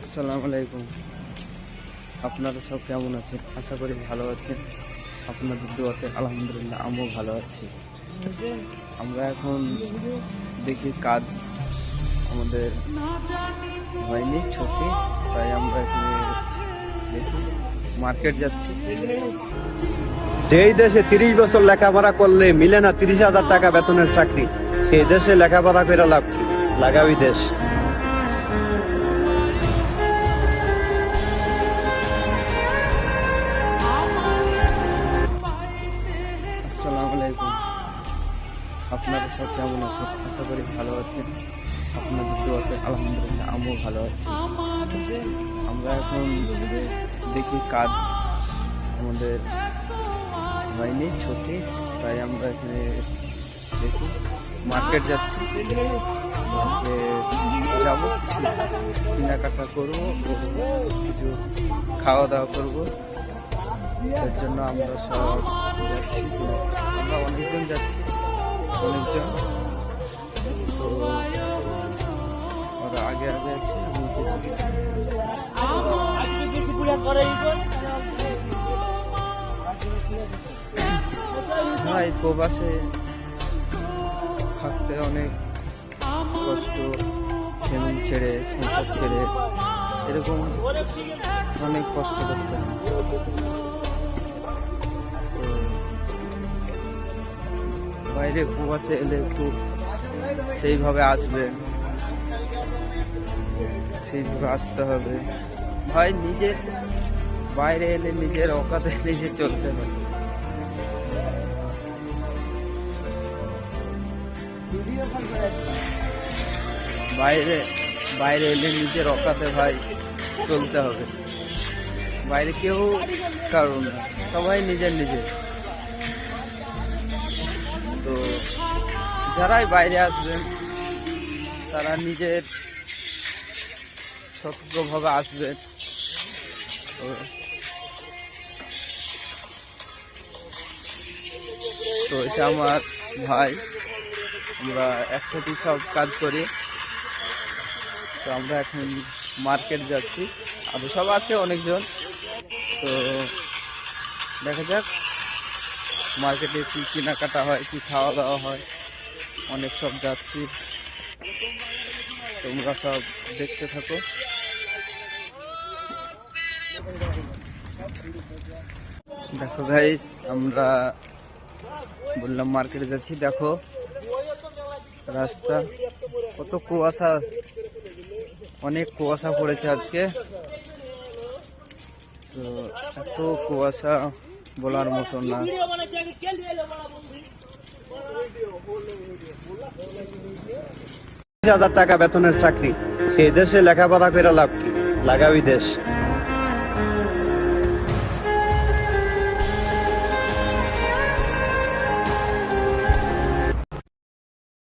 আসসালামু আলাইকুম। আপনারা সব কেমন আছেন? আশা করি ভালো আছেন। আপনাদের দোয়াতে আলহামদুলিল্লাহ আমিও ভালো আছি। আমরা এখন দেখি কাজ আমাদের হয়নি ছুটি, তাই আমরা এখানে দেখি মার্কেট যাচ্ছি। যেই দেশে 30 বছর লেখাপড়া করলে মিলে না 30,000 টাকা বেতনের চাকরি, সেই দেশে লেখাপড়া করে লাভ কি? লাগাবি দেশ। আসসালামু আলাইকুম। আপনারা সব কেমন আছেন? আশা করি ভালো আছেন। আপনাদের দোয়াতে আলহামদুলিল্লাহ আমিও ভালো আছি। আমরা এখন দেখি কাজ আমাদের হয়নি ছুটি, তাই আমরা এখানে দেখি মার্কেট যাচ্ছি। যাবো, কিছু কেনাকাটা করবো, কিছু খাওয়া দাওয়া করবো। এর জন্য আমরা সব যাচ্ছি। আমরা অনেকজন যাচ্ছি, অনেকজন। তো ওরা আগে আগে আছে, আমি পিছিয়ে পিছিয়ে। ভাই, প্রবাসে থাকতে অনেক কষ্ট, ফ্যামিলি ছেড়ে, সংসার ছেড়ে, এরকম অনেক কষ্ট করতে হয়। বাইরে প্রবাসে এলে একটু সেইভাবে আসবেন, সেইভাবে আসতে হবে ভাই। নিজের বাইরে এলে নিজের অকাতে নিজে চলতে হবে। বাইরে বাইরে এলে নিজের অকাতে ভাই চলতে হবে। বাইরে কেউ কারণ না, সবাই নিজের নিজের। তো যারাই বাইরে আসবেন তারা নিজের সতর্কভাবে আসবেন। তো এটা আমার ভাই, আমরা একসাথে সব কাজ করি। তো আমরা এখন মার্কেট যাচ্ছি, আরো সব আছে অনেকজন। তো দেখা যাক মার্কেটে কি কেনাকাটা হয়, কি খাওয়া দাওয়া হয়, অনেক সব যাচ্ছি। তোমরা সব দেখতে থাকো। দেখো গাইস, আমরা বললাম মার্কেটে যাচ্ছি। দেখো রাস্তা, কত কুয়াশা, অনেক কুয়াশা পড়েছে আজকে। তো এত কুয়াশা বলার মতো না। 30,000 টাকা বেতনের চাকরি, সেই দেশে লেখাপড়া করে লাভ কি? লাগাবি দেশ।